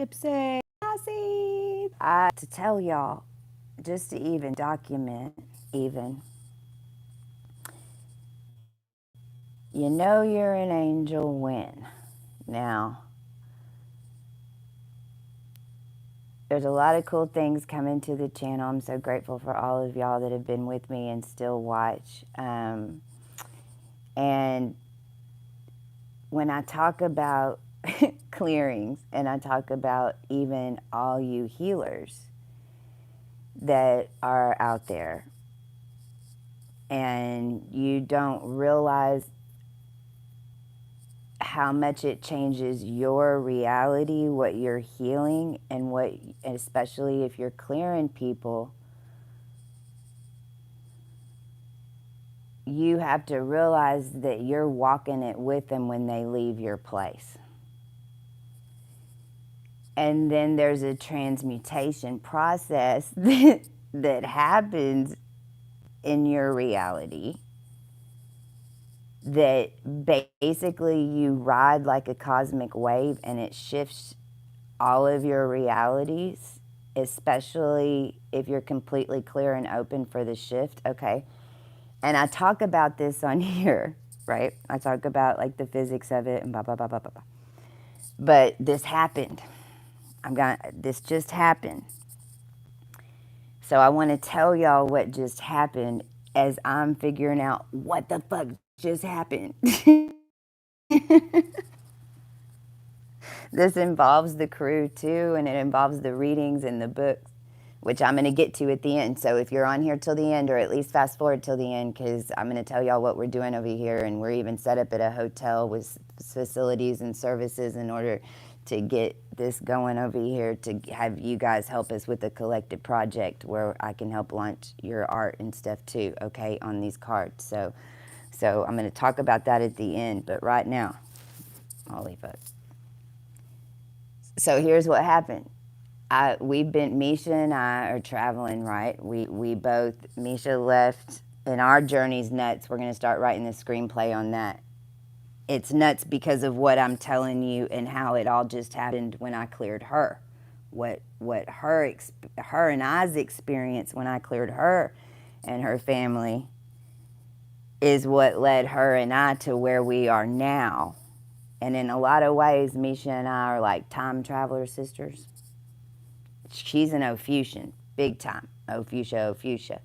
Gypsy. To tell y'all, just to even document, even, you know you're an angel when. Now, there's a lot of cool things coming to the channel. I'm so grateful for all of y'all that have been with me and still watch. And when I talk about clearings and I talk about even all you healers that are out there and you don't realize how much it changes your reality, what you're healing, and what, especially if you're clearing people, you have to realize that you're walking it with them when they leave your place. And then there's a transmutation process that happens in your reality that basically you ride like a cosmic wave and it shifts all of your realities, especially if you're completely clear and open for the shift, okay? And I talk about this on here, right? I talk about like the physics of it and blah, blah, blah, blah, blah, blah. But this happened. This just happened. So I want to tell y'all what just happened as I'm figuring out what the fuck just happened. This involves the crew too, and it involves the readings and the books, which I'm going to get to at the end. So if you're on here till the end, or at least fast forward till the end, because I'm going to tell y'all what we're doing over here, and we're even set up at a hotel with facilities and services in order to get this going over here, to have you guys help us with a collective project where I can help launch your art and stuff too, okay, on these cards. So I'm going to talk about that at the end, but right now, holy fuck. So here's what happened. Misha and I are traveling, right? We both, Misha left, and our journey's nuts. We're going to start writing the screenplay on that. It's nuts because of what I'm telling you and how it all just happened when I cleared her. What her and I's experience when I cleared her and her family is what led her and I to where we are now. And in a lot of ways, Misha and I are like time traveler sisters. She's an Ophiuchian, big time. Ophiucha.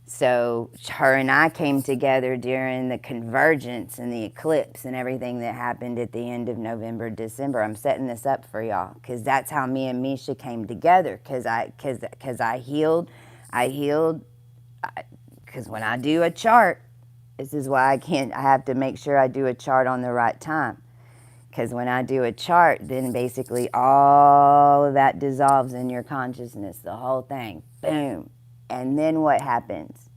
So her and I came together during the convergence and the eclipse and everything that happened at the end of November, December. I'm setting this up for y'all because that's how me and Misha came together. Because I healed. Because when I do a chart, this is why I have to make sure I do a chart on the right time. Because when I do a chart, then basically all of that dissolves in your consciousness, the whole thing, boom. And then what happens?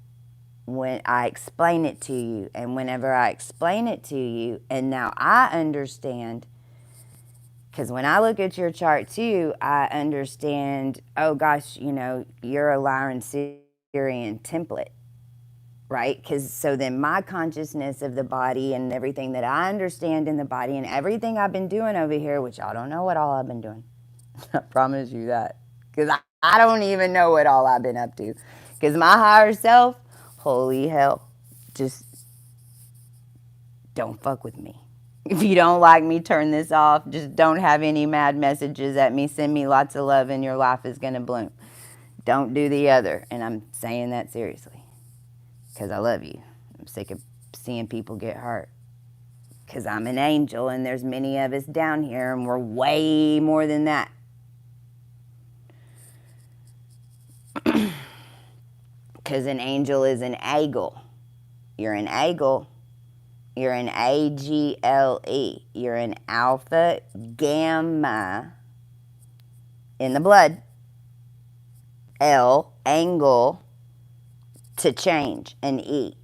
When I explain it to you, and whenever I explain it to you, and now I understand, because when I look at your chart too, I understand, oh gosh, you're a Lyran Syrian template. Right? Because so then my consciousness of the body and everything that I understand in the body and everything I've been doing over here, which I don't know what all I've been doing. I promise you that. Because I don't even know what all I've been up to. Because my higher self, holy hell, just don't fuck with me. If you don't like me, turn this off. Just don't have any mad messages at me. Send me lots of love and your life is going to bloom. Don't do the other. And I'm saying that seriously. Because I love you. I'm sick of seeing people get hurt. Because I'm an angel and there's many of us down here and we're way more than that. Because an angel is an agle. You're an agle. You're an AGLE. You're an alpha gamma in the blood. L, angle, to change, an E.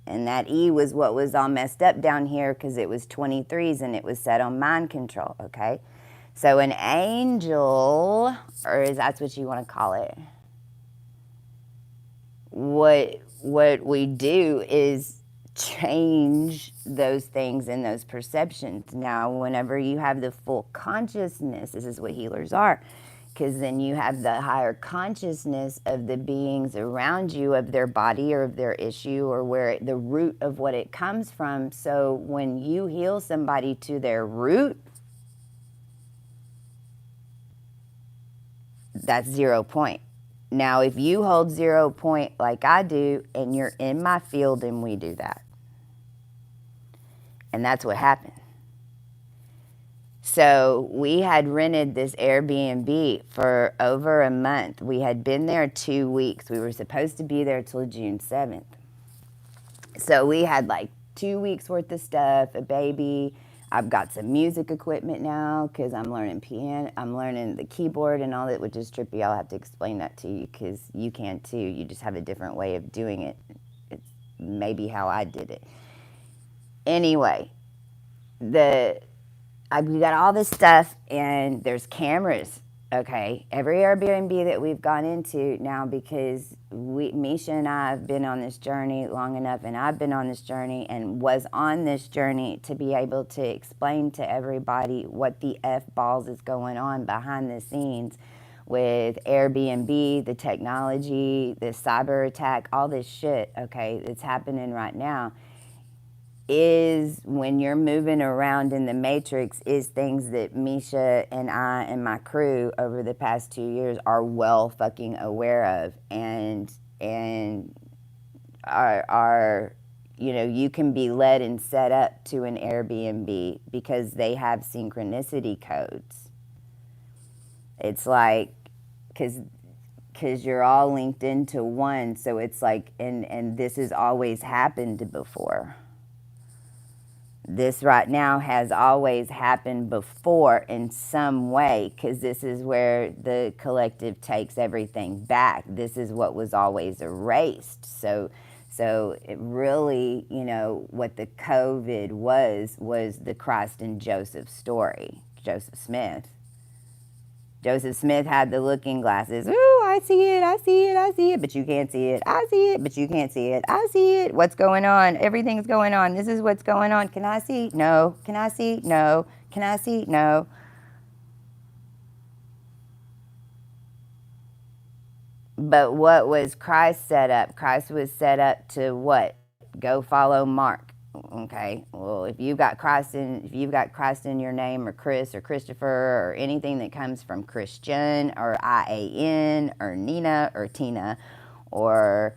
And that E was what was all messed up down here because it was 23s and it was set on mind control, okay? So an angel, or is that's what you want to call it? What we do is change those things and those perceptions. Now, whenever you have the full consciousness, this is what healers are, because then you have the higher consciousness of the beings around you, of their body or of their issue or the root of what it comes from. So when you heal somebody to their root, that's 0 point. Now, if you hold 0 point like I do, and you're in my field, and we do that. And that's what happened. So we had rented this Airbnb for over a month. We had been there 2 weeks. We were supposed to be there till June 7th. So we had like 2 weeks worth of stuff, a baby. I've got some music equipment now because I'm learning piano. I'm learning the keyboard and all that, which is trippy. I'll have to explain that to you because you can too. You just have a different way of doing it. It's maybe how I did it. Anyway, we got all this stuff, and there's cameras, okay? Every Airbnb that we've gone into now, because Misha and I have been on this journey long enough, and I've been on this journey and was on this journey to be able to explain to everybody what the F balls is going on behind the scenes with Airbnb, the technology, the cyber attack, all this shit, okay, that's happening right now. Is when you're moving around in the matrix is things that Misha and I and my crew over the past 2 years are well fucking aware of, and are you can be led and set up to an Airbnb because they have synchronicity codes. It's like because you're all linked into one, so it's like and this has always happened before. This right now has always happened before in some way, because this is where the collective takes everything back. This is what was always erased. So it really, what the COVID was the Christ and Joseph story. Joseph Smith. Joseph Smith had the looking glasses. Ooh, I see it, I see it, I see it, but you can't see it. I see it, but you can't see it. I see it. What's going on? Everything's going on. This is what's going on. Can I see? No. Can I see? No. Can I see? No. But what was Christ set up? Christ was set up to what? Go follow Mark. Okay, well, if you've got Christ in your name, or Chris or Christopher or anything that comes from Christian or IAN or Nina or Tina or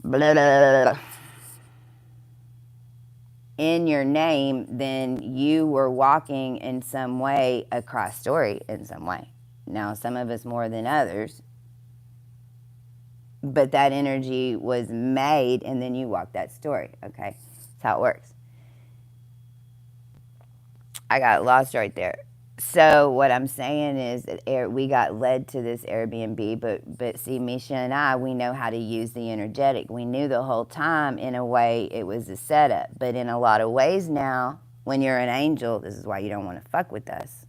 blah, blah, blah, in your name, then you were walking in some way a Christ story in some way. Now, some of us more than others, but that energy was made, and then you walk that story, okay? That's how it works. I got lost right there. So what I'm saying is that we got led to this Airbnb, but see, Misha and I, we know how to use the energetic. We knew the whole time, in a way, it was a setup. But in a lot of ways now, when you're an angel, this is why you don't want to fuck with us.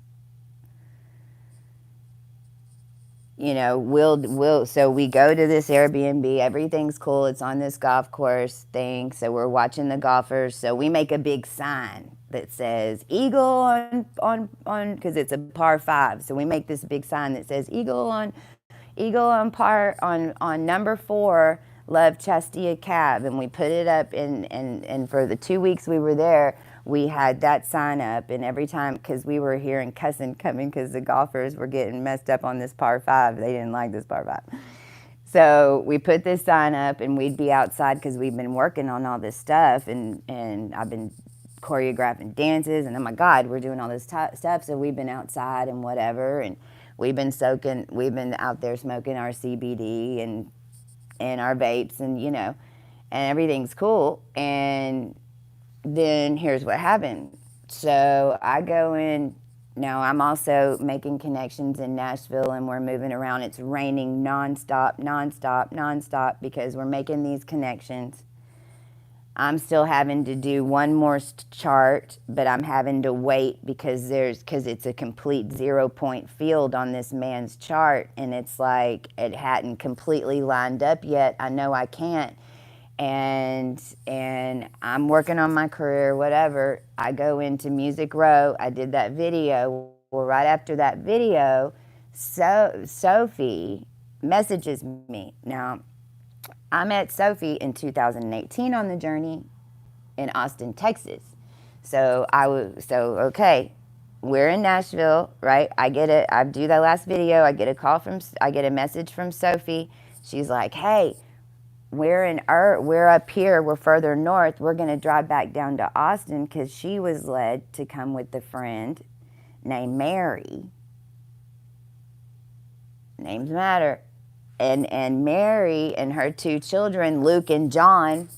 So we go to this Airbnb, everything's cool, it's on this golf course thing, so we're watching the golfers, so we make a big sign that says eagle on because it's a par 5, so we make this big sign that says eagle on par on number 4, Love Chastia Cab, and we put it up, and for the 2 weeks we were there, we had that sign up, and every time, because we were hearing cussing coming because the golfers were getting messed up on this par 5. They didn't like this par 5. So we put this sign up, and we'd be outside because we've been working on all this stuff, and I've been choreographing dances, and oh my God, we're doing all this stuff. So we've been outside and whatever, and we've been out there smoking our CBD and our vapes, and and everything's cool. And then here's what happened. So I go in. Now I'm also making connections in Nashville, and we're moving around. It's raining nonstop because we're making these connections. I'm still having to do one more chart, but I'm having to wait because it's a complete 0 point field on this man's chart, and it's like it hadn't completely lined up yet. I know I can't. and I'm working on my career, whatever. I go into Music Row. I did that video. Well, right after that video, Sophie messages me. Now, I met Sophie in 2018 on the journey in Austin, Texas. Okay, we're in Nashville, right? I do that last video. I get a message from Sophie. She's like, "Hey, we're up here. We're further north. We're gonna drive back down to Austin because she was led to come with a friend named Mary. Names matter, and Mary and her two children, Luke and John."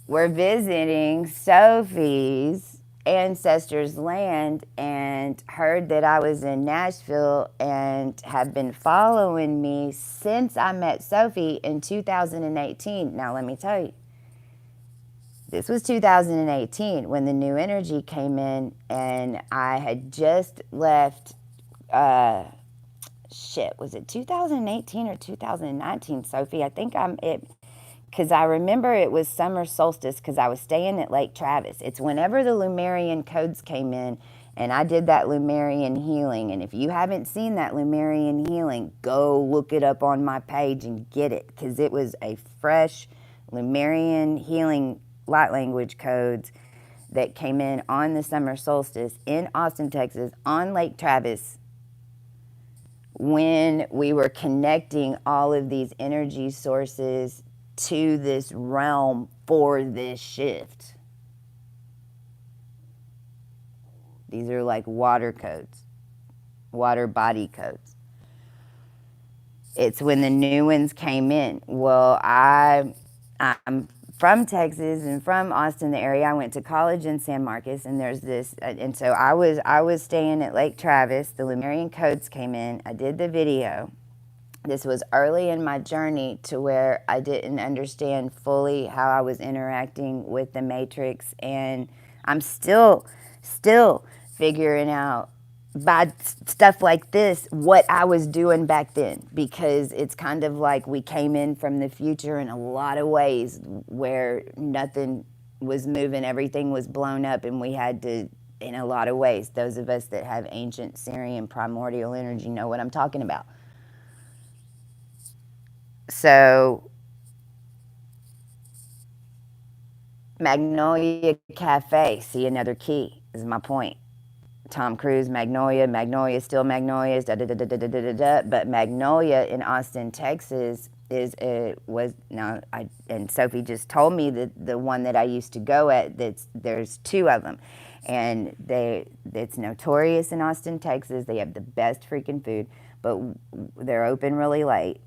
We're visiting Sophie's ancestors' land and heard that I was in Nashville and have been following me since I met Sophie in 2018. Now, let me tell you, this was 2018 when the new energy came in, and I had just left. Was it 2018 or 2019, Sophie? I think because I remember it was summer solstice because I was staying at Lake Travis. It's whenever the Lumerian codes came in, and I did that Lumerian healing. And if you haven't seen that Lumerian healing, go look it up on my page and get it, because it was a fresh Lumerian healing light language codes that came in on the summer solstice in Austin, Texas, on Lake Travis, when we were connecting all of these energy sources to this realm for this shift. These are like water codes, water body codes. It's when the new ones came in. Well, I'm from Texas and from Austin, the area. I went to college in San Marcos, and there's this, and so I was staying at Lake Travis. The Lumerian codes came in. I did the video. This was early in my journey to where I didn't understand fully how I was interacting with the matrix, and I'm still figuring out by stuff like this what I was doing back then, because it's kind of like we came in from the future in a lot of ways where nothing was moving, everything was blown up, and we had to, in a lot of ways, those of us that have ancient Syrian primordial energy know what I'm talking about. So, Magnolia Cafe, see, another key is my point. Tom Cruise, Magnolia, still Magnolias, but Magnolia in Austin, Texas and Sophie just told me that the one that I used to go at, there's two of them, and it's notorious in Austin, Texas. They have the best freaking food, but they're open really late.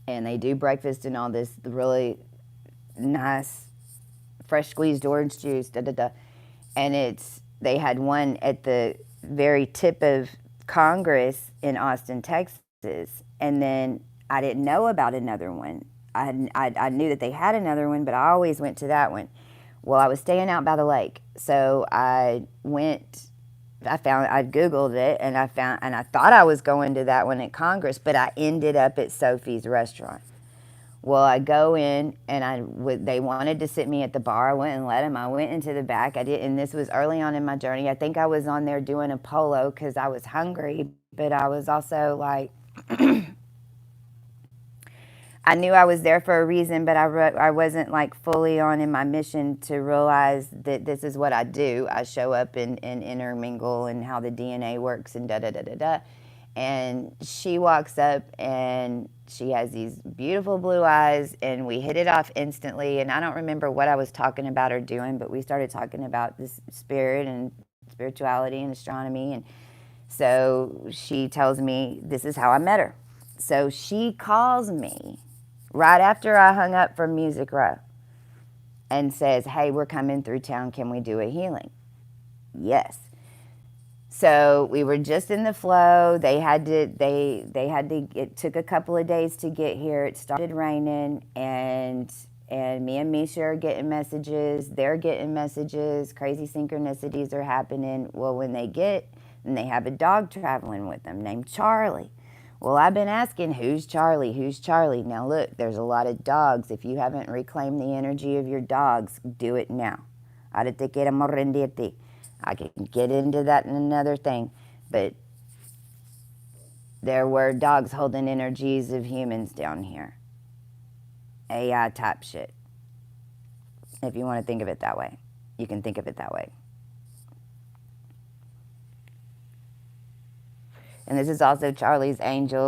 And they do breakfast and all this really nice, fresh squeezed orange juice, And they had one at the very tip of Congress in Austin, Texas. And then I didn't know about another one. I knew that they had another one, but I always went to that one. Well, I was staying out by the lake, so I Googled it, and I thought I was going to that one at Congress, but I ended up at Sophie's restaurant. Well, I go in, and they wanted to sit me at the bar. I went and let them. I went into the back. And this was early on in my journey. I think I was on there doing a polo because I was hungry, but I was also like, I knew I was there for a reason, but I wasn't like fully on in my mission to realize that this is what I do. I show up and intermingle and how the DNA works and da-da-da-da-da. And she walks up and she has these beautiful blue eyes, and we hit it off instantly. And I don't remember what I was talking about or doing, but we started talking about this spirit and spirituality and astronomy. And so she tells me this is how I met her. So she calls me right after I hung up from Music Row and says, "Hey, we're coming through town. Can we do a healing?" Yes. So we were just in the flow. It took a couple of days to get here. It started raining, and me and Misha are getting messages. They're getting messages. Crazy synchronicities are happening. Well, when they have a dog traveling with them named Charlie. Well, I've been asking, who's Charlie? Who's Charlie? Now, look, there's a lot of dogs. If you haven't reclaimed the energy of your dogs, do it now. Ahora te queremos rendirte. I can get into that in another thing, but there were dogs holding energies of humans down here. AI type shit. If you want to think of it that way, you can think of it that way. And this is also Charlie's angel